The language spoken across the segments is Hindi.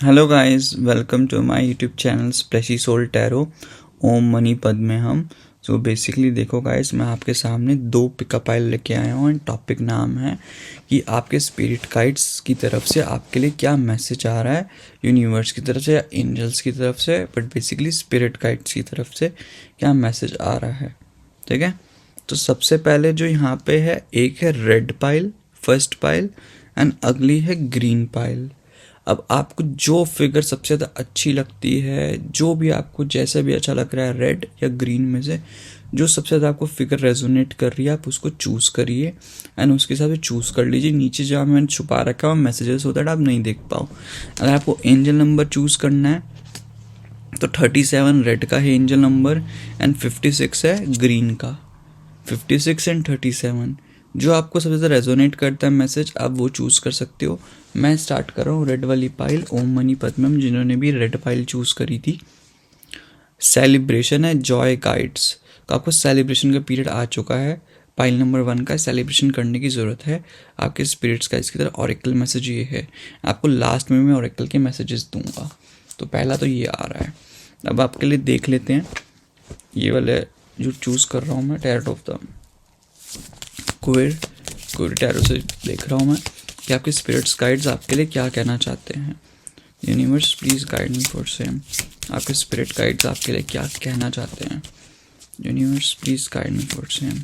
Hello guys, welcome to my YouTube channel Splashy Soul Tarot. Om mani padme हम। सो बेसिकली देखो गाइस, मैं आपके सामने 2 पिकअप आइल लेके आया हूँ एंड टॉपिक नाम है कि आपके स्पिरिट गाइड्स की तरफ से आपके लिए क्या मैसेज आ रहा है, यूनिवर्स की तरफ से या एंजल्स की तरफ से, बट बेसिकली स्पिरिट गाइड्स की तरफ से क्या मैसेज आ रहा है। ठीक है, तो सबसे पहले जो यहाँ पे है, एक है red pile, first pile, and अगली है ग्रीन पाइल। अब आपको जो फिगर सबसे ज़्यादा अच्छी लगती है, जो भी आपको जैसा भी अच्छा लग रहा है, रेड या ग्रीन में से जो सबसे ज़्यादा आपको फिगर रेजोनेट कर रही है, आप उसको चूज़ करिए एंड उसके हिसाब से चूज़ कर लीजिए। नीचे जहाँ मैंने छुपा रखा है मैसेजेस होता है, आप नहीं देख पाओ। अगर आपको एंजल नंबर चूज़ करना है तो 37 रेड का है एंजल नंबर एंड 56 है ग्रीन का। 56 एंड 37 जो आपको सबसे ज़्यादा रेजोनेट करता है मैसेज, आप वो चूज़ कर सकते हो। मैं स्टार्ट कर रहा हूँ रेड वाली पाइल, ओम मनी पद्मम, जिन्होंने भी रेड पाइल चूज़ करी थी। सेलिब्रेशन है, जॉय गाइड्स का। आपको सेलिब्रेशन का पीरियड आ चुका है। पाइल नंबर 1 का सेलिब्रेशन करने की ज़रूरत है आपके स्पिरिट्स का। इसकी तरह ऑरेकल मैसेज ये है, आपको लास्ट में मैं ऑरेकल के मैसेजेस दूंगा। तो पहला तो ये आ रहा है। अब आपके लिए देख लेते हैं, ये वाले जो चूज़ कर रहा हूँ मैं, टैरोट ऑफ द क्वेर टैरो से देख रहा हूँ मैं कि आपके स्पिरिट्स गाइड्स आपके लिए क्या कहना चाहते हैं। Universe please guide me for same. आपके स्पिरिट गाइड्स आपके लिए क्या कहना चाहते हैं। Universe please guide me for same.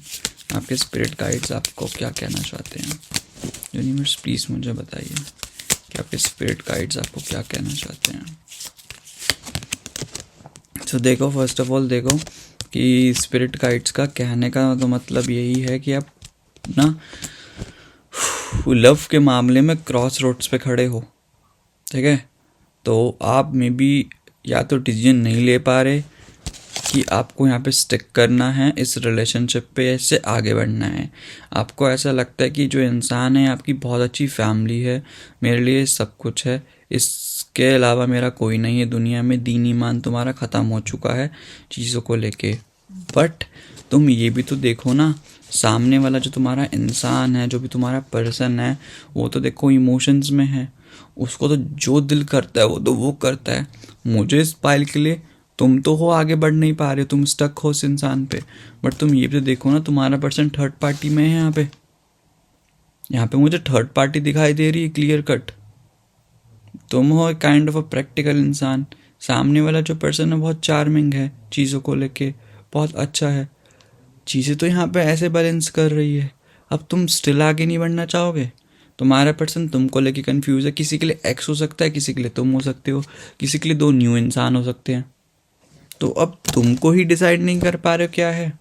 आपके स्पिरिट गाइड्स आपको क्या कहना चाहते हैं। यूनिवर्स प्लीज़ मुझे बताइए कि आपके स्पिरिट गाइड्स आपको क्या कहना चाहते हैं। तो देखो, फर्स्ट ऑफ ऑल देखो कि स्पिरिट गाइड्स का कहने का तो मतलब यही है कि आप ना लव के मामले में क्रॉस रोड्स पे खड़े हो। ठीक है, तो आप में भी या तो डिसीजन नहीं ले पा रहे कि आपको यहाँ पे स्टिक करना है इस रिलेशनशिप पे, ऐसे आगे बढ़ना है। आपको ऐसा लगता है कि जो इंसान है आपकी बहुत अच्छी फैमिली है, मेरे लिए सब कुछ है, इसके अलावा मेरा कोई नहीं है दुनिया में। दीन ईमान तुम्हारा ख़त्म हो चुका है चीज़ों को लेके। बट तुम ये भी तो देखो ना, सामने वाला जो तुम्हारा इंसान है, जो भी तुम्हारा पर्सन है, वो तो देखो इमोशंस में है। उसको तो जो दिल करता है वो तो वो करता है। मुझे इस पाइल के लिए तुम तो हो आगे बढ़ नहीं पा रहे हो, तुम स्टक हो उस इंसान पे। बट तुम ये भी तो देखो ना, तुम्हारा पर्सन थर्ड पार्टी में है यहाँ पे मुझे थर्ड पार्टी दिखाई दे रही है क्लियर कट। तुम हो काइंड ऑफ अ प्रैक्टिकल इंसान, सामने वाला जो पर्सन है बहुत चार्मिंग है, चीज़ों को लेके बहुत अच्छा है। चीज़ें तो यहाँ पे ऐसे बैलेंस कर रही है। अब तुम स्टिल आगे नहीं बढ़ना चाहोगे। तुम्हारा पर्सन तुमको लेके कंफ्यूज है। किसी के लिए एक्स हो सकता है, किसी के लिए तुम हो सकते हो, किसी के लिए 2 न्यू इंसान हो सकते हैं। तो अब तुमको ही डिसाइड नहीं कर पा रहे हो क्या है,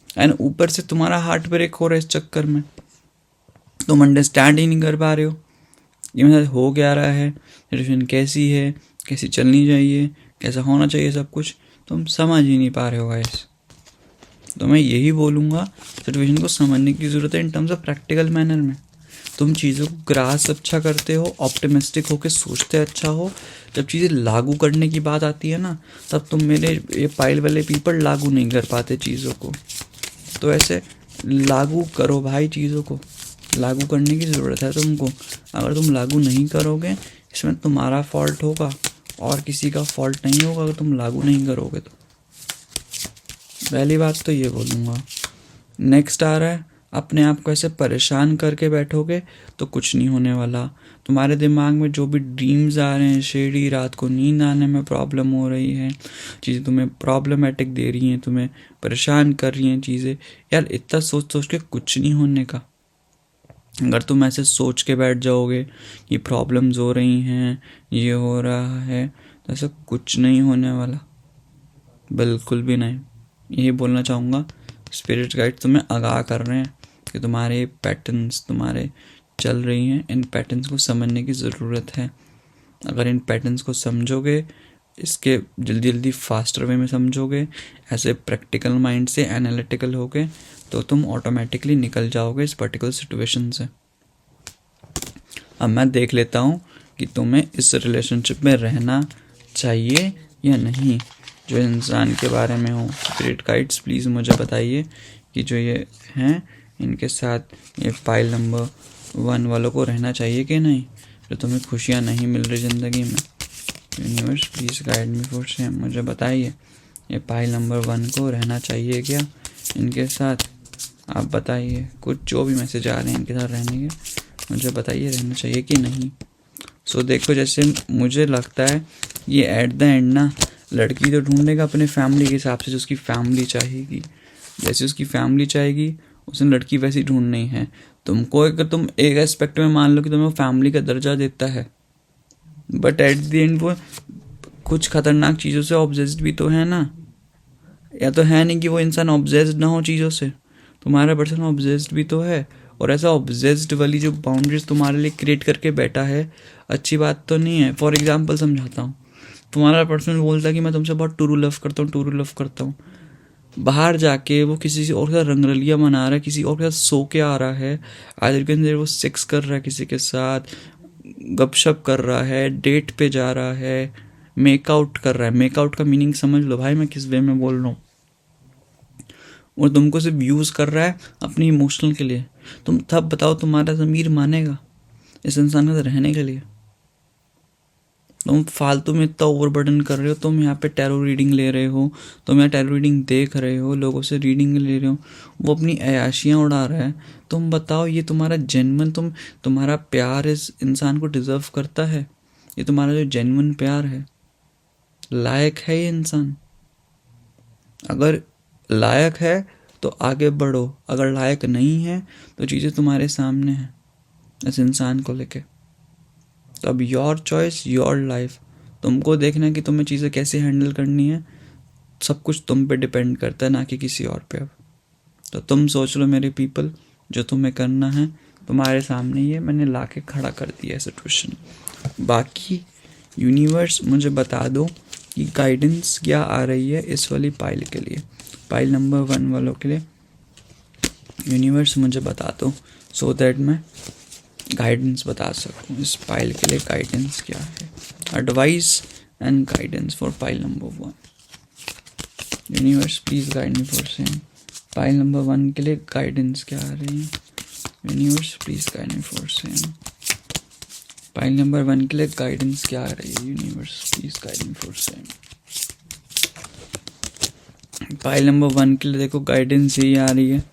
एंड ऊपर से तुम्हारा हार्ट ब्रेक हो रहा है इस चक्कर में। तुम अंडरस्टैंड ही नहीं कर पा रहे हो ये मेरे साथ हो क्या रहा है, सिचुएशन कैसी है, कैसी चलनी चाहिए, कैसा होना चाहिए, सब कुछ तुम समझ ही नहीं पा रहे हो गाइस। तो मैं यही बोलूँगा, सिचुएशन को समझने की ज़रूरत है in terms of practical manner में। तुम चीज़ों को ग्रास अच्छा करते हो, ऑप्टिमिस्टिक होकर सोचते अच्छा हो। जब चीज़ें लागू करने की बात आती है ना, तब तुम मेरे ये पाइल वाले पीपल लागू नहीं कर पाते चीज़ों को। तो ऐसे लागू करो भाई, चीज़ों को लागू करने की ज़रूरत है तुमको। अगर तुम लागू नहीं करोगे, इसमें तुम्हारा फॉल्ट होगा और किसी का फॉल्ट नहीं होगा अगर तुम लागू नहीं करोगे तो। पहली बात तो ये बोलूँगा। नेक्स्ट आ रहा है, अपने आप को ऐसे परेशान करके बैठोगे तो कुछ नहीं होने वाला। तुम्हारे दिमाग में जो भी ड्रीम्स आ रहे हैं शेडी, रात को नींद आने में प्रॉब्लम हो रही है, चीज़ें तुम्हें प्रॉब्लमेटिक दे रही हैं, तुम्हें परेशान कर रही हैं चीज़ें, यार इतना सोच सोच के कुछ नहीं होने का। अगर तुम ऐसे सोच के बैठ जाओगे कि प्रॉब्लम्स हो रही हैं, ये हो रहा है, तो ऐसा कुछ नहीं होने वाला, बिल्कुल भी नहीं। यही बोलना चाहूँगा, स्पिरिट गाइड तुम्हें आगाह कर रहे हैं कि तुम्हारे पैटर्न्स तुम्हारे चल रही हैं, इन पैटर्न्स को समझने की ज़रूरत है। अगर इन पैटर्न्स को समझोगे, इसके जल्दी जल्दी फास्टर वे में समझोगे, ऐसे प्रैक्टिकल माइंड से एनालिटिकल होगे, तो तुम ऑटोमेटिकली निकल जाओगे इस पर्टिकुलर सिचुएशन से। अब मैं देख लेता हूँ कि तुम्हें इस रिलेशनशिप में रहना चाहिए या नहीं। जो इंसान के बारे में हो, स्पिरिट गाइड्स प्लीज़ मुझे बताइए कि जो ये हैं, इनके साथ ये पाइल नंबर 1 वालों को रहना चाहिए कि नहीं। जो तुम्हें खुशियाँ नहीं मिल रही ज़िंदगी में, universe please guide me for same, मुझे बताइए ये पाइल नंबर 1 को रहना चाहिए क्या इनके साथ? आप बताइए, कुछ जो भी मैसेज आ रहे हैं इनके साथ रहने के, मुझे बताइए रहना चाहिए कि नहीं। सो देखो, जैसे मुझे लगता है ये एट द एंड ना लड़की तो ढूंढेगा अपने फैमिली के हिसाब से, जो उसकी फैमिली चाहेगी, जैसे उसकी फैमिली चाहेगी उसने लड़की वैसी ढूंढनी है। तुमको अगर तुम एक एस्पेक्ट में मान लो कि तुम्हें फैमिली का दर्जा देता है, बट एट द एंड वो कुछ खतरनाक चीज़ों से ऑब्सेस्ड भी तो है ना। या तो है नहीं कि वो इंसान ऑब्सेस्ड ना हो चीज़ों से, तुम्हारा पर्सन ऑब्सेस्ड भी तो है। और ऐसा ऑब्सेस्ड वाली जो बाउंड्रीज तुम्हारे लिए क्रिएट करके बैठा है, अच्छी बात तो नहीं है। फॉर एग्जाम्पल समझाता हूँ, तुम्हारा पर्सन बोलता है कि मैं तुमसे बहुत टूरू लव करता हूँ, टूरू लव करता हूँ। बाहर जाके वो किसी और के साथ रंगरलिया मना रहा है, किसी और के साथ सो के आ रहा है, आधर के अंदर वो सेक्स कर रहा है किसी के साथ, गपशप कर रहा है, डेट पे जा रहा है, मेकआउट कर रहा है। मेकआउट का मीनिंग समझ लो भाई मैं किस वे में बोल रहा हूँ। वो तुमको सिर्फ यूज़ कर रहा है अपनी इमोशनल के लिए। तुम तब बताओ तुम्हारा ज़मीर मानेगा इस इंसान के साथ रहने के लिए? तुम फालतू में इतना ओवरबर्डन कर रहे हो। तुम यहाँ पे टैरो रीडिंग ले रहे हो, तुम यहाँ टैरो रीडिंग देख रहे हो, लोगों से रीडिंग ले रहे हो, वो अपनी अयाशियाँ उड़ा रहा है। तुम बताओ ये तुम्हारा जेन्युइन तुम्हारा प्यार इस इंसान को डिज़र्व करता है? ये तुम्हारा जो जेन्युइन प्यार है, लायक है ये इंसान? अगर लायक है तो आगे बढ़ो, अगर लायक नहीं है तो चीज़ें तुम्हारे सामने हैं इस इंसान को लेके। तो अब योर चॉइस योर लाइफ, तुमको देखना है कि तुम्हें चीज़ें कैसे हैंडल करनी है। सब कुछ तुम पे डिपेंड करता है, ना कि किसी और पे। अब तो तुम सोच लो मेरे पीपल, जो तुम्हें करना है तुम्हारे सामने ये मैंने ला के खड़ा कर दिया है सिचुएशन। बाकी यूनिवर्स मुझे बता दो कि गाइडेंस क्या आ रही है इस वाली पाइल के लिए, पाइल नंबर 1 वालों के लिए। यूनिवर्स मुझे बता दो सो दैट मैं गाइडेंस बता सकूँ इस पाइल के लिए। गाइडेंस क्या है, advice and guidance for pile number 1। Universe please guide me for same. Pile number 1 के लिए गाइडेंस क्या आ रही है? Universe please guide me for same. Pile number 1 के लिए गाइडेंस क्या आ रही है? Universe please guide me for same. Pile number 1 के लिए देखो गाइडेंस यही आ रही है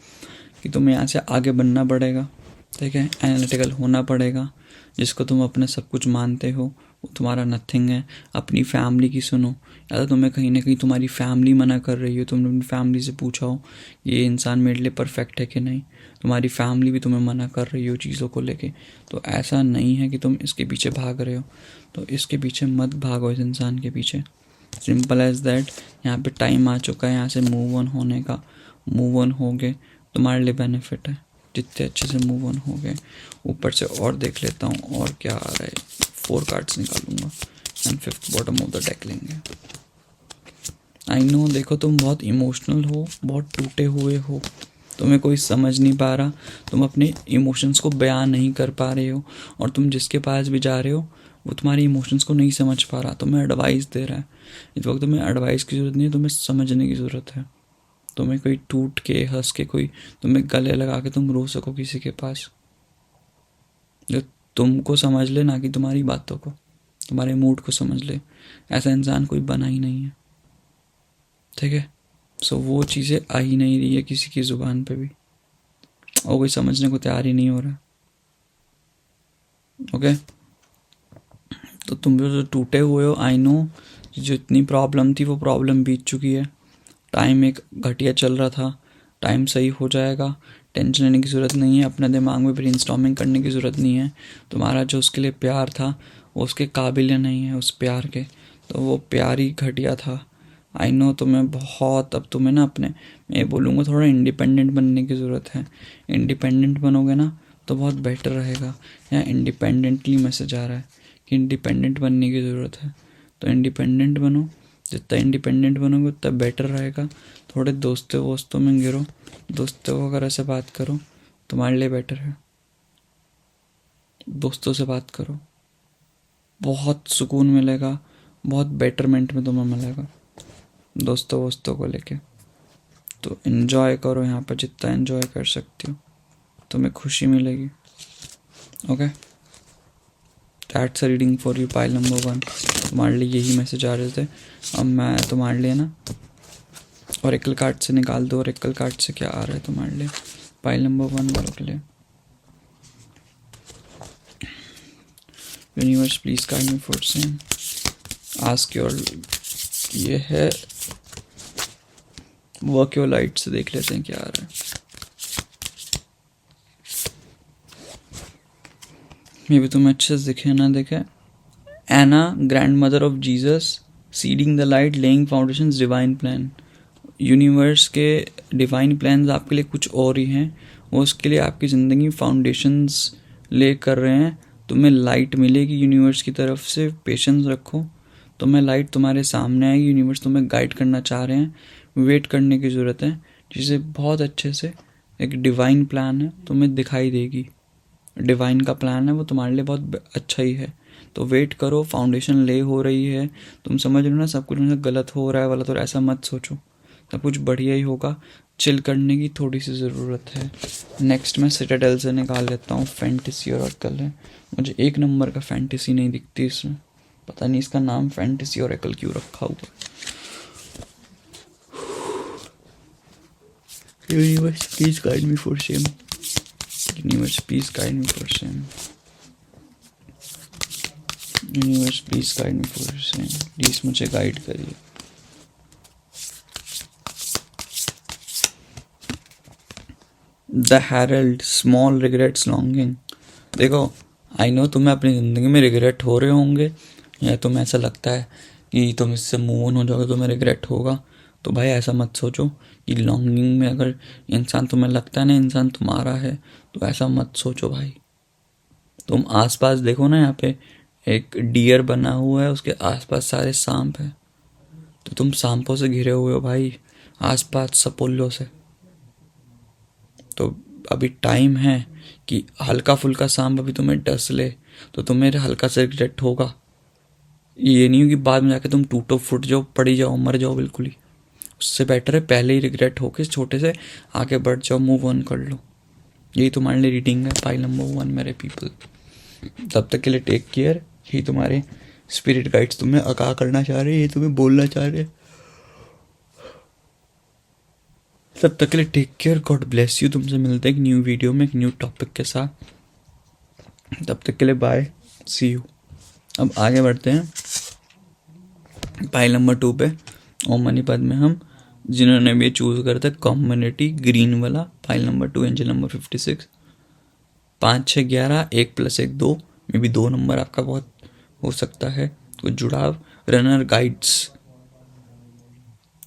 कि तुम्हें यहाँ से आगे बढ़ना पड़ेगा, ठीक है, एनालिटिकल होना पड़ेगा। जिसको तुम अपने सब कुछ मानते हो वो तुम्हारा नथिंग है। अपनी फैमिली की सुनो, या तो तुम्हें कहीं ना कहीं तुम्हारी फैमिली मना कर रही हो, तुमने अपनी फैमिली से पूछा हो ये इंसान मेरे लिए परफेक्ट है कि नहीं, तुम्हारी फैमिली भी तुम्हें मना कर रही हो चीज़ों को लेके। तो ऐसा नहीं है कि तुम इसके पीछे भाग रहे हो, तो इसके पीछे मत भागो, इस इंसान के पीछे। Simple as that. यहाँ पे टाइम आ चुका है यहाँ से मूव ऑन होने का। मूव ऑन हो गए तुम्हारे लिए बेनिफिट है, जितने अच्छे से मूव ऑन हो गए। ऊपर से और देख लेता हूँ और क्या आ रहा है। 4 कार्ड्स निकालूंगा and 5th bottom of the deck लेंगे। आई नो, देखो तुम बहुत इमोशनल हो, बहुत टूटे हुए हो, तुम्हें कोई समझ नहीं पा रहा, तुम अपने इमोशंस को बयान नहीं कर पा रहे हो, और तुम जिसके पास भी जा रहे हो वो तुम्हारी इमोशंस को नहीं समझ पा रहा, तुम्हें एडवाइस दे रहा है। इस वक्त तुम्हें एडवाइस की ज़रूरत नहीं है, तुम्हें समझने की ज़रूरत है। तुम्हें कोई टूट के हंस के कोई तुम्हें गले लगा के तुम रो सको किसी के पास, जो तुमको समझ ले, ना कि तुम्हारी बातों को, तुम्हारे मूड को समझ ले। ऐसा इंसान कोई बना ही नहीं है, ठीक है। सो वो चीज़ें आ ही नहीं रही है किसी की ज़ुबान पे भी, और कोई समझने को तैयार ही नहीं हो रहा। ओके, तो तुम भी जो टूटे हुए हो, आई नो, जो इतनी प्रॉब्लम थी वो प्रॉब्लम बीत चुकी है। टाइम एक घटिया चल रहा था, टाइम सही हो जाएगा। टेंशन लेने की ज़रूरत नहीं है, अपने दिमाग में ब्रेनस्टॉर्मिंग करने की ज़रूरत नहीं है। तुम्हारा जो उसके लिए प्यार था वो उसके काबिल नहीं है उस प्यार के, तो वो प्यार ही घटिया था। आई नो तुम्हें बहुत, अब तुम्हें ना अपने, मैं बोलूँगा थोड़ा इंडिपेंडेंट बनने की ज़रूरत है। इंडिपेंडेंट बनोगे ना तो बहुत बेटर रहेगा। यहाँ इंडिपेंडेंटली मैसेज आ रहा है कि इंडिपेंडेंट बनने की ज़रूरत है, तो इंडिपेंडेंट बनो। जितना इंडिपेंडेंट बनोगे उतना बेटर रहेगा। थोड़े दोस्तों वोस्तों में गिरो, दोस्तों वगैरह से बात करो, तुम्हारे लिए बेटर है। दोस्तों से बात करो, बहुत सुकून मिलेगा, बहुत बेटरमेंट में तुम्हें मिलेगा दोस्तों वोस्तों को लेके। तो इन्जॉय करो यहाँ पर, जितना इन्जॉय कर सकती हो, तुम्हें खुशी मिलेगी। Okay, that's a reading for you pile number 1। तुम्हारे लिए यही मैसेज आ रहे थे। अब मैं तुम्हारे लिए ना ओरेकल कार्ड से निकाल दो, ओरेकल कार्ड से क्या आ रहा है तुम्हारे लिए पाइल नंबर 1 वालों के लिए। Universe please guide me for same, ask your, ये है वर्क योर लाइट से देख लेते हैं क्या आ रहा है। मे भी तुम्हें अच्छे से दिखे ना दिखे। Anna grandmother of Jesus, seeding the light, laying foundations, divine plan. Universe के डिवाइन प्लान्स आपके लिए कुछ और ही हैं, वो उसके लिए आपकी ज़िंदगी में फाउंडेशंस ले कर रहे हैं। तुम्हें लाइट मिलेगी यूनिवर्स की तरफ से, पेशेंस रखो, तुम्हें लाइट तुम्हारे सामने आएगी। यूनिवर्स तुम्हें गाइड करना चाह रहे हैं, वेट करने की ज़रूरत है, जिसे बहुत अच्छे से एक डिवाइन प्लान है तुम्हें दिखाई देगी। डिवाइन का प्लान है वो तुम्हारे लिए बहुत अच्छा ही है, तो वेट करो। फाउंडेशन ले हो रही है, तुम समझ रहे हो ना, सब कुछ गलत हो रहा है वाला, तो ऐसा मत सोचो, सब कुछ बढ़िया ही होगा। चिल करने की थोड़ी सी ज़रूरत है। नेक्स्ट मैं सिटाडेल से निकाल लेता हूँ फैंटेसी और ओरेकल है। मुझे 1 नंबर का फैंटेसी नहीं दिखती इसमें, पता नहीं इसका नाम फैंटेसी और ओरेकल क्यों रखा हुआ है। Universe please guide me for same, universe please guide me for same, universe please guide me for same, please मुझे गाइड करिए। The herald, small regrets, longing. देखो, आई नो तुम्हें अपनी ज़िंदगी में रिग्रेट हो रहे होंगे, या तुम्हें ऐसा लगता है कि तुम इससे मूव ऑन हो जाओगे, तुम्हें रिग्रेट होगा। तो भाई ऐसा मत सोचो कि लॉन्गिंग में अगर इंसान, तुम्हें लगता है ना इंसान तुम्हारा है, तो ऐसा मत सोचो भाई। तुम आसपास देखो ना, यहाँ पे एक डियर बना हुआ है, उसके आसपास सारे सांप हैं, तो तुम सांपों से घिरे हुए हो भाई, आसपास सपोल्लों से। तो अभी टाइम है कि हल्का फुल्का सांप अभी तुम्हें डस ले, तो तुम्हें हल्का से रिग्रेट होगा। ये नहीं हो कि बाद में जाके तुम टूटो फूट जाओ, पड़ी जाओ, मर जाओ बिल्कुल ही। उससे बेटर है पहले ही रिग्रेट होके छोटे से आगे बढ़ जाओ, मूव ऑन कर लो। यही तुम्हारे लिए रीडिंग है पाइल नंबर 1 मेरे पीपल। तब तक के लिए टेक केयर। यही तुम्हारे स्पिरिट गाइड्स तुम्हें आगाह करना चाह रहे हैं, ये तुम्हें बोलना चाह रहे हैं। तब तक के लिए take care, God bless you. तुमसे मिलते हैं एक न्यू वीडियो में एक न्यू टॉपिक के साथ। तब तक के लिए बाय, सी यू। अब आगे बढ़ते हैं पाइल नंबर 2 पे। ओम मणिपद में हम जिन्होंने भी चूज करते कम्युनिटी ग्रीन वाला, पाइल नंबर 2, एंजल नंबर 56, 5 6 11, 1 + 1 2, में भी 2 नंबर आपका बहुत हो सकता है, तो जुड़ाव, रनर गाइड्स।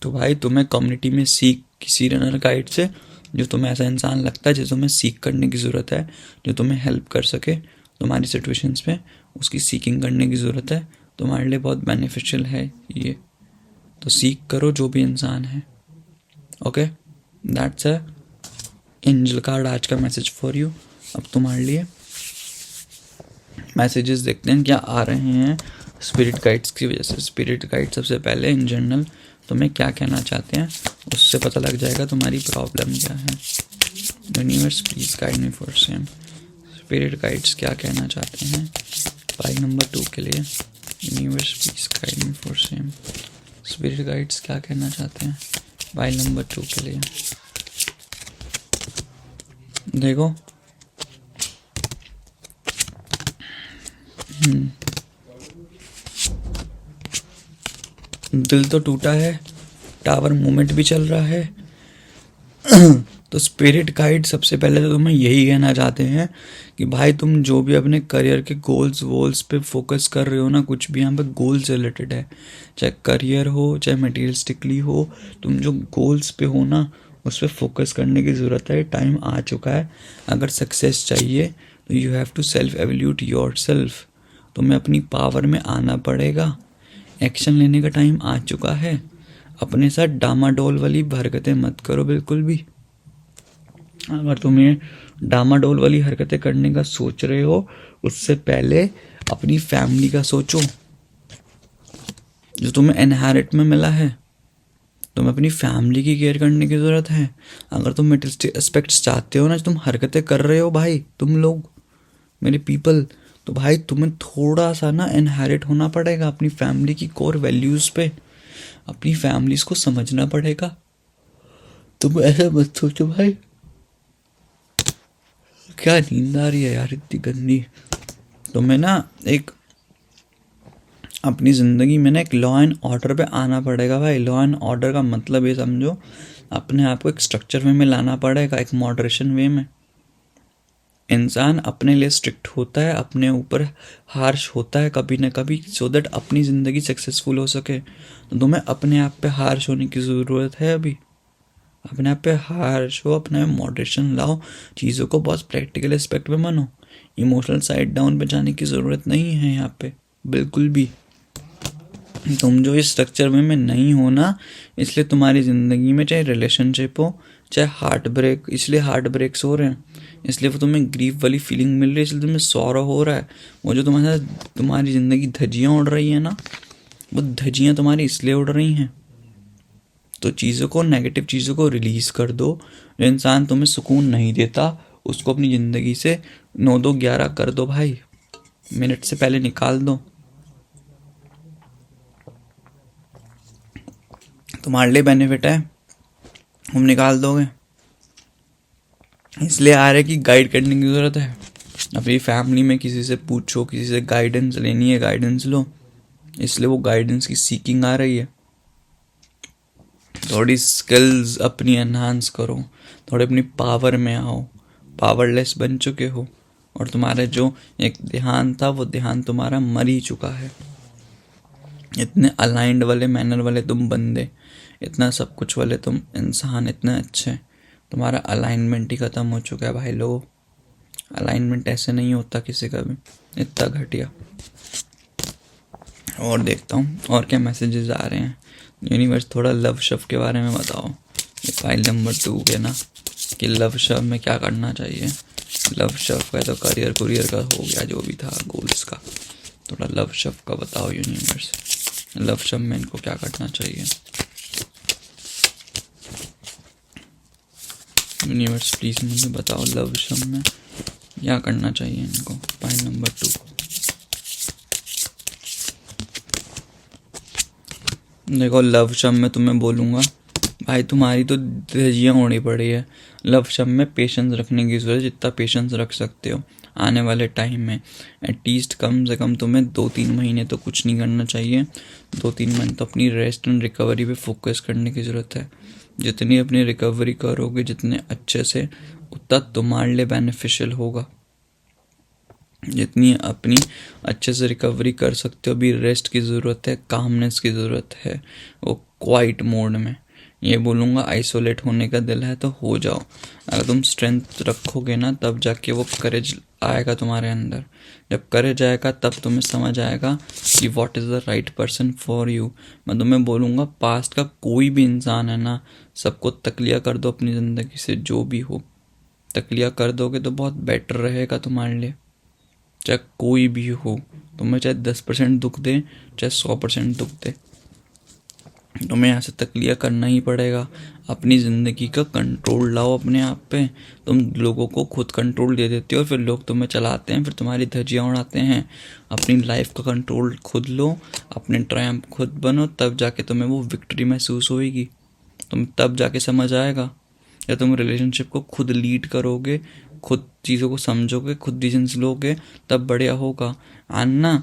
तो भाई तुम्हें कम्युनिटी में सीख किसी रनर गाइड से, जो तुम्हें ऐसा इंसान लगता है जिसे तुम्हें सीख करने की ज़रूरत है, जो तुम्हें हेल्प कर सके तुम्हारी सिचुएशंस में, उसकी सीकिंग करने की ज़रूरत है। तुम्हारे लिए बहुत बेनिफिशियल है ये, तो सीख करो जो भी इंसान है। Okay, that's a angel card, आज का मैसेज फॉर यू। अब तुम्हारे लिए मैसेजेस देखते हैं क्या आ रहे हैं स्पिरिट गाइड्स की वजह से। स्पिरिट गाइड सबसे पहले इन जनरल तुम्हें क्या कहना चाहते हैं, उससे पता लग जाएगा तुम्हारी प्रॉब्लम क्या है। Universe please guide me for same, spirit guides क्या कहना चाहते हैं पाइल नंबर 2 के लिए। Universe please guide me for same, spirit guides क्या कहना चाहते हैं पाइल नंबर 2 के लिए। देखो, दिल तो टूटा है, टावर मूवमेंट भी चल रहा है। तो स्पिरिट गाइड सबसे पहले तो तुम्हें यही कहना चाहते हैं कि भाई तुम जो भी अपने करियर के गोल्स वोल्स पे फोकस कर रहे हो ना, कुछ भी यहाँ पे गोल्स रिलेटेड है, चाहे करियर हो चाहे मटेरियलिस्टिकली हो, तुम जो गोल्स पे हो ना उस पर फोकस करने की ज़रूरत है। टाइम आ चुका है, अगर सक्सेस चाहिए तो you have to self evaluate yourself. तुम्हें अपनी पावर में आना पड़ेगा, एक्शन लेने का टाइम आ चुका है। अपने साथ डामाडोल वाली हरकतें मत करो बिल्कुल भी। अगर तुम्हें डामाडोल वाली हरकतें करने का सोच रहे हो, उससे पहले अपनी फैमिली का सोचो, जो तुम्हें इनहेरिट में मिला है। तुम्हें अपनी फैमिली की केयर करने की ज़रूरत है। अगर तुम मटेरियलिस्टिक एस्पेक्ट्स चाहते हो ना, जो तुम हरकतें कर रहे हो भाई, तुम लोग मेरे पीपल, तो भाई तुम्हें थोड़ा सा ना इनहेरिट होना पड़ेगा अपनी फैमिली की कोर वैल्यूज़ पे, अपनी फैमिलीज को समझना पड़ेगा। तुम ऐसा मत सोचो भाई। क्या नींद आ रही है यार इतनी गंदी। तुम्हें ना एक अपनी ज़िंदगी में ना एक लॉ एंड ऑर्डर पे आना पड़ेगा भाई। लॉ एंड ऑर्डर का मतलब ये समझो, अपने आप को एक स्ट्रक्चर वे में लाना पड़ेगा, एक मॉडरेशन वे में। इंसान अपने लिए स्ट्रिक्ट होता है, अपने ऊपर हार्श होता है कभी ना कभी, सो दैट अपनी ज़िंदगी सक्सेसफुल हो सके। तो तुम्हें अपने आप पे हार्श होने की ज़रूरत है अभी। अपने आप पे हार्श हो, अपने मॉडरेशन लाओ, चीज़ों को बहुत प्रैक्टिकल एस्पेक्ट में मानो। इमोशनल साइड डाउन पे जाने की ज़रूरत नहीं है यहाँ पे बिल्कुल भी। तुम जो इस स्ट्रक्चर में नहीं हो ना, इसलिए तुम्हारी ज़िंदगी में चाहे रिलेशनशिप हो, चाहे हार्ट ब्रेक, इसलिए हार्ट ब्रेक्स हो रहे हैं, इसलिए वो तुम्हें ग्रीफ वाली फीलिंग मिल रही है, इसलिए तुम्हें सौरव हो रहा है। वो जो तुम्हारी ज़िंदगी धज्जियाँ उड़ रही है ना, वो धज्जियाँ तुम्हारी इसलिए उड़ रही हैं। तो चीज़ों को, नेगेटिव चीज़ों को रिलीज़ कर दो। जो इंसान तुम्हें सुकून नहीं देता उसको अपनी ज़िंदगी से 9-2-11 कर दो भाई, मिनट से पहले निकाल दो। तुम्हारे लिए बेनिफिट है, तुम निकाल दोगे। इसलिए आ रहे कि गाइड करने की ज़रूरत है। अपनी फैमिली में किसी से पूछो, किसी से गाइडेंस लेनी है, गाइडेंस लो। इसलिए वो गाइडेंस की सीकिंग आ रही है। थोड़ी स्किल्स अपनी एनहांस करो, थोड़े अपनी पावर में आओ। पावरलेस बन चुके हो और तुम्हारा जो एक ध्यान था वो ध्यान तुम्हारा मर ही चुका है। इतने अलाइंड वाले, मैनर वाले तुम बंदे, इतना सब कुछ वाले तुम इंसान, इतने अच्छे, तुम्हारा अलाइनमेंट ही ख़त्म हो चुका है भाई लोगों। अलाइनमेंट ऐसे नहीं होता किसी का भी, इतना घटिया। और देखता हूँ और क्या मैसेजेस आ रहे हैं। यूनिवर्स थोड़ा लव शव के बारे में बताओ। ये फाइल नंबर 2 के ना, कि लव शव में क्या करना चाहिए। लव शव का तो करियर कुरियर का हो गया, जो भी था गोल्स का। थोड़ा लव शव का बताओ यूनिवर्स, लव शव में इनको क्या करना चाहिए। यूनिवर्स प्लीज़ मुझे बताओ लव शव में क्या करना चाहिए इनको। File number 2। देखो लव शव में तुम्हें बोलूँगा भाई, तुम्हारी तो धज्जियाँ उड़ी पड़ी है। लव शव में पेशेंस रखने की ज़रूरत है, जितना पेशेंस रख सकते हो आने वाले टाइम में। एटलीस्ट कम से कम तुम्हें 2-3 महीने तो कुछ नहीं करना चाहिए। 2-3 मंथ तो अपनी रेस्ट एंड रिकवरी पे फोकस करने की ज़रूरत है। जितनी अपनी रिकवरी करोगे जितने अच्छे से, उतना तुम्हारे लिए बेनिफिशियल होगा। जितनी अपनी अच्छे से रिकवरी कर सकते हो, अभी रेस्ट की ज़रूरत है, कामनेस की ज़रूरत है, वो क्वाइट मोड में। ये बोलूँगा आइसोलेट होने का दिल है तो हो जाओ। अगर तुम स्ट्रेंथ रखोगे ना, तब जाके वो करेज आएगा तुम्हारे अंदर। जब करेज आएगा तब तुम्हें समझ आएगा कि what is the right person for you. मैं तुम्हें बोलूँगा पास्ट का कोई भी इंसान है ना, सबको तकलिया कर दो अपनी ज़िंदगी से, जो भी हो तकलिया कर दोगे तो बहुत बेटर रहेगा तुम्हारे लिए। चाहे कोई भी हो, तुम्हें चाहे 10% दुख दे, चाहे 100% दुख दे, तुम्हें यहाँ से तकलिया करना ही पड़ेगा। अपनी ज़िंदगी का कंट्रोल लाओ अपने आप पे। तुम लोगों को खुद कंट्रोल दे देते हो, फिर लोग तुम्हें चलाते हैं, फिर तुम्हारी धज्जियाँ उड़ाते हैं। अपनी लाइफ का कंट्रोल खुद लो, अपने ट्रैम्प खुद बनो, तब जाके तुम्हें वो विक्ट्री महसूस होएगी। तुम तब जाके समझ आएगा। या तुम रिलेशनशिप को खुद लीड करोगे, खुद चीज़ों को समझोगे, खुद डिसीजंस लोगे, तब बढ़िया होगा। आना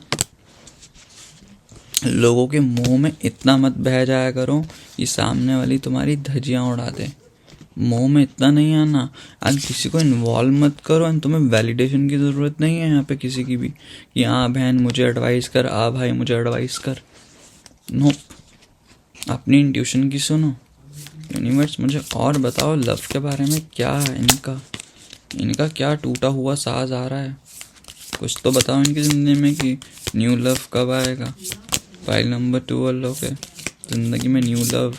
लोगों के मुंह में इतना मत बह जाया करो कि सामने वाली तुम्हारी धज्जियाँ उड़ा दे। मुंह में इतना नहीं आना। आज किसी को इन्वॉल्व मत करो, एंड तुम्हें वैलिडेशन की ज़रूरत नहीं है यहाँ पे किसी की भी, कि हाँ बहन मुझे एडवाइस कर, भाई मुझे एडवाइस कर। नो, अपनी इंट्यूशन की सुनो। यूनिवर्स मुझे और बताओ लव के बारे में, क्या है इनका क्या टूटा हुआ साज आ रहा है। कुछ तो बताओ इनकी ज़िंदगी में कि न्यू लव कब आएगा। फाइल नंबर 2 वालों के ज़िंदगी में न्यू लव।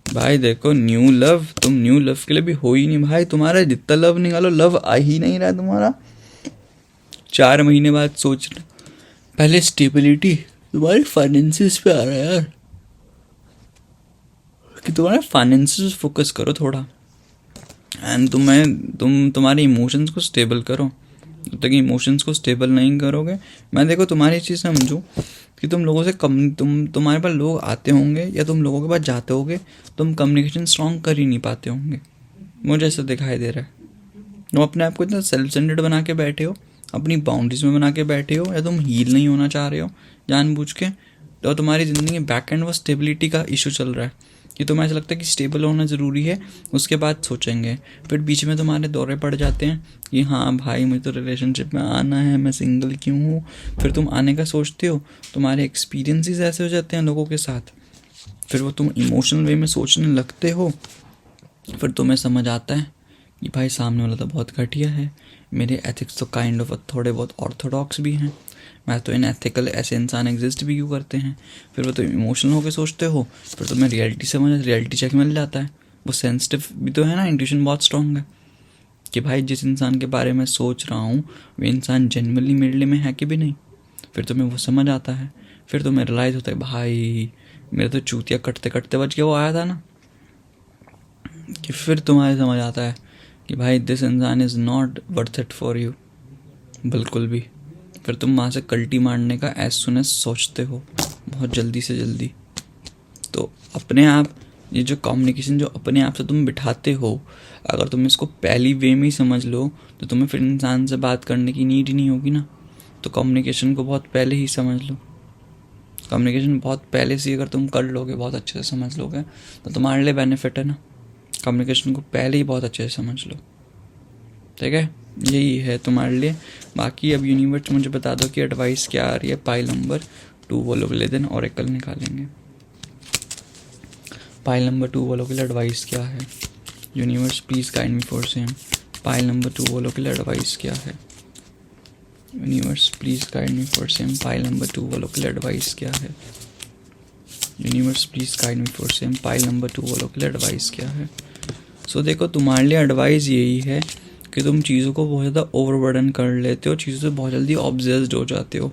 भाई देखो न्यू लव, तुम न्यू लव के लिए भी हो ही नहीं भाई। तुम्हारा जितना लव निकालो, लव आ ही नहीं रहा तुम्हारा। 4 महीने बाद सोच रहे, पहले स्टेबिलिटी तुम्हारे फाइनेंसिस पे आ रहा है यार, कि तुम्हारे फाइनेंसिस फोकस करो थोड़ा। एंड तुम्हारे इमोशंस को स्टेबल करो। जब तक इमोशंस को स्टेबल नहीं करोगे, मैं देखो तुम्हारी चीज़ समझूँ कि तुम लोगों से तुम्हारे पास लोग आते होंगे या तुम लोगों के पास जाते होगे, तुम कम्युनिकेशन स्ट्रॉन्ग कर ही नहीं पाते होंगे, मुझे ऐसा दिखाई दे रहा है। तुम अपने आप को इतना सेल्फ सेंटर्ड बना के बैठे हो, अपनी बाउंड्रीज में बना के बैठे हो, या तुम हील नहीं होना चाह रहे हो जानबूझ के, तो तुम्हारी ज़िंदगी में बैक एंड वो स्टेबिलिटी का इशू चल रहा है कि तुम्हें ऐसा लगता है कि स्टेबल होना ज़रूरी है, उसके बाद सोचेंगे। फिर बीच में तुम्हारे दौरे पड़ जाते हैं कि हाँ भाई मुझे तो रिलेशनशिप में आना है, मैं सिंगल क्यों हूँ। फिर तुम आने का सोचते हो, तुम्हारे एक्सपीरियंसेस ऐसे हो जाते हैं लोगों के साथ, फिर वो तुम इमोशनल वे में सोचने लगते हो। फिर तुम्हें समझ आता है कि भाई सामने वाला तो बहुत घटिया है, मेरे एथिक्स तो काइंड ऑफ थोड़े बहुत ऑर्थोडॉक्स भी हैं, मैं तो इनएथिकल ऐसे इंसान एग्जिस्ट भी क्यों करते हैं। फिर वो तुम इमोशनल होकर सोचते हो, फिर तुम्हें रियलिटी चेक मिल जाता है। वो सेंसिटिव भी तो है ना, इंट्यूशन बहुत स्ट्रॉन्ग है कि भाई जिस इंसान के बारे में सोच रहा हूँ वो इंसान जेन्युइनली मेरे लिए में है कि भी नहीं। फिर तुम्हें वो समझ आता है, फिर तुम्हें रियलाइज़ होता है भाई मेरा तो चूतिया कटते कटते बच के वो आया था ना। कि फिर तुम्हारे समझ आता है कि भाई दिस इंसान is not worth it for you, बिल्कुल भी। फिर तुम वहाँ से कल्टी मारने का एज सुन एज सोचते हो, बहुत जल्दी से जल्दी। तो अपने आप ये जो कम्युनिकेशन जो अपने आप से तुम बिठाते हो, अगर तुम इसको पहली वे में ही समझ लो तो तुम्हें फिर इंसान से बात करने की नीड ही नहीं होगी ना। तो कम्युनिकेशन को बहुत पहले ही समझ लो। कम्युनिकेशन बहुत पहले से अगर तुम कर लोगे, बहुत अच्छे से समझ लोगे, तो तुम्हारे लिए बेनिफिट है ना। कम्युनिकेशन को पहले ही बहुत अच्छे से समझ लो, ठीक है, यही है तुम्हारे लिए। बाकी अब यूनिवर्स मुझे बता दो कि एडवाइस क्या आ रही है। पाइल नंबर 2 वो लोग ले देन ऑरेकल निकालेंगे। पाइल नंबर 2 वालों के लिए एडवाइस क्या है। Universe please guide me for same. Pile number 2 वालों के लिए एडवाइस क्या है। Universe please guide me for same. Pile number 2 वालों के लिए एडवाइस क्या है। Universe please guide me for same. Pile number 2 वालों के लिए एडवाइस क्या है। सो देखो तुम्हारे लिए एडवाइस यही है कि तुम चीज़ों को बहुत ज़्यादा ओवरबर्डन कर लेते हो, चीज़ों से बहुत जल्दी ऑब्सेस्ड हो जाते हो।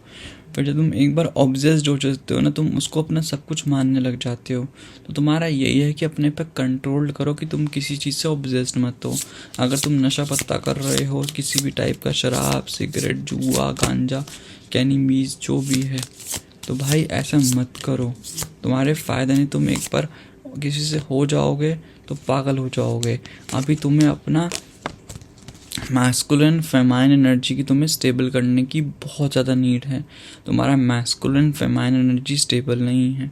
फिर जब तुम एक बार ऑब्सेस्ड हो जाते हो ना, तुम उसको अपना सब कुछ मानने लग जाते हो। तो तुम्हारा यही है कि अपने पे कंट्रोल करो कि तुम किसी चीज़ से ऑब्सेस्ड मत हो। अगर तुम नशा पत्ता कर रहे हो किसी भी टाइप का, शराब, सिगरेट, जुआ, गांजा, कैनीबीज, जो भी है, तो भाई ऐसा मत करो, तुम्हारे फ़ायदा नहीं। तुम एक बार किसी से हो जाओगे तो पागल हो जाओगे। अभी तुम्हें अपना मैस्कुलिन फेमाइन एनर्जी की तुम्हें स्टेबल करने की बहुत ज़्यादा नीड है। तुम्हारा मैस्कुलिन फेमाइन एनर्जी स्टेबल नहीं है।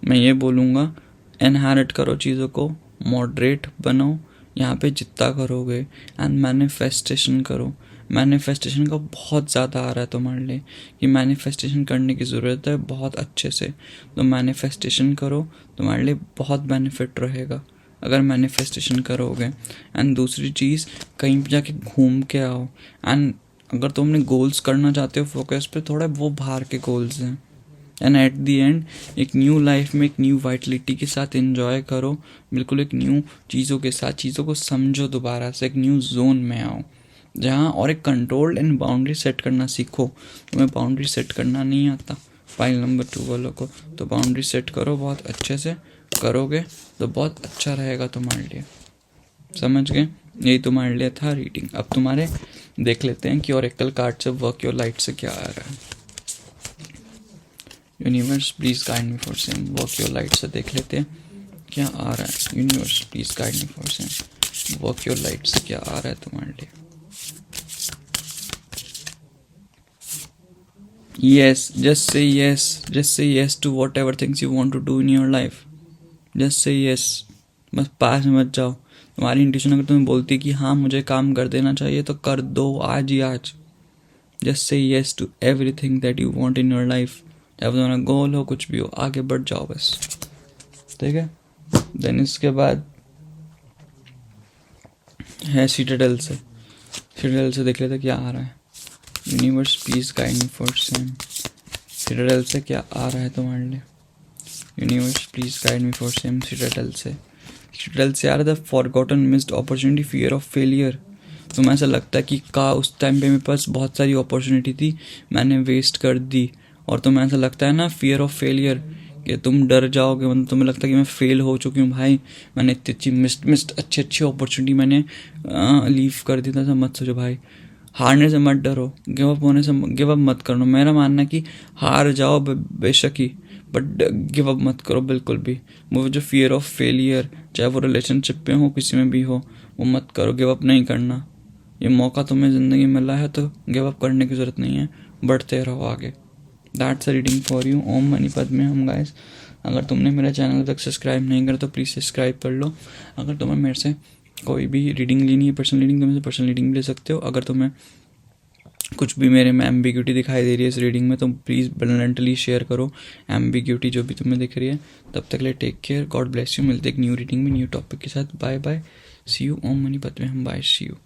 मैं ये बोलूँगा इनहेरिट करो चीज़ों को, मॉडरेट बनो यहाँ पे जितना करोगे, एंड मैनिफेस्टेशन करो। मैनिफेस्टेशन का बहुत ज़्यादा आ रहा है तुम्हारे लिए कि मैनिफेस्टेशन करने की ज़रूरत है बहुत अच्छे से। तो मैनिफेस्टेशन करो, तुम्हारे लिए बहुत बेनिफिट रहेगा अगर मैनिफेस्टेशन करोगे। एंड दूसरी चीज़, कहीं जाके घूम के आओ। एंड अगर तुमने गोल्स करना चाहते हो फोकस पे, थोड़ा वो बाहर के गोल्स हैं। एंड एट दी एंड एक न्यू लाइफ में एक न्यू वाइटलिटी के साथ एंजॉय करो, बिल्कुल एक न्यू चीज़ों के साथ, चीज़ों को समझो दोबारा से, एक न्यू जोन में आओ जहाँ, और एक कंट्रोल एंड बाउंड्री सेट करना सीखो। तुम्हें बाउंड्री सेट करना नहीं आता फाइल नंबर 2 वालों को, तो बाउंड्री सेट करो, बहुत अच्छे से करोगे तो बहुत अच्छा रहेगा तुम्हारे लिए। समझ गए, यही तुम्हारे लिए था रीडिंग। अब तुम्हारे देख लेते हैं कि ऑरेकल कार्ड से वर्क योर लाइट से क्या आ रहा है। Universe please guide me for same. Work your light से देख लेते हैं क्या आ रहा है। Universe please guide me for same. Work your light से क्या आ रहा है तुम्हारे लिए। Yes, just say yes. Just say yes to whatever things you want to do in your life. Just say yes. बस पास में मत जाओ। तुम्हारी इंट्यूशन अगर तुम्हें बोलती है कि हाँ मुझे काम कर देना चाहिए, तो कर दो आज ही आज। Just say yes to everything that you want in your life. चाहे तुम्हारा गोल हो, कुछ भी हो, आगे बढ़ जाओ बस, ठीक है। देन इसके बाद है सीटाडेल से। सीटाडेल से देख लेते क्या आ रहा है। Universe please guide me for same. Citadel से क्या आ रहा है तुम्हारे लिए। Universe please guide me for same. Citadel से आ रहा था forgotten missed opportunity, fear of failure. तुम्हें ऐसा लगता है कि उस टाइम पे मेरे पास बहुत सारी अपॉर्चुनिटी थी, मैंने वेस्ट कर दी। और तुम्हें ऐसा लगता है ना फियर ऑफ फेलियर, कि तुम डर जाओगे, मतलब तुम्हें लगता है कि मैं फेल हो चुकी हूँ भाई, मैंने इतनी अच्छी मिस्ड अच्छी अच्छी अपॉर्चुनिटी मैंने लीव कर दी था। मत सोचो भाई, हारने से मत डरो, गिव अप होने से गिव अप मत करो। मेरा मानना है कि हार जाओ बेशक ही, बट गिव अप मत करो बिल्कुल भी। वो जो फियर ऑफ फेलियर, चाहे वो रिलेशनशिप में हो किसी में भी हो, वो मत करो, गिव अप नहीं करना। ये मौका तुम्हें ज़िंदगी में मिला है तो गिव अप करने की ज़रूरत नहीं है, बढ़ते रहो आगे। That's a reading for you. Om mani padme hum guys. अगर तुमने मेरा चैनल तक सब्सक्राइब नहीं करा तो प्लीज़ सब्सक्राइब कर लो। अगर तुम्हें मेरे से कोई भी रीडिंग लेनी है, पर्सनल रीडिंग, तो मेरे से पर्सनल रीडिंग भी ले सकते हो। अगर तुम्हें कुछ भी मेरे में एम्बिग्यूटी दिखाई दे रही है इस रीडिंग में तो प्लीज़ ब्लंटली शेयर करो एम्बिग्यूटी जो भी तुम्हें दिख रही है। तब तक ले take care, God bless you. मिलते एक न्यू रीडिंग में न्यू टॉपिक के साथ। Bye bye, see you. Om mani padme hum, bye, see you.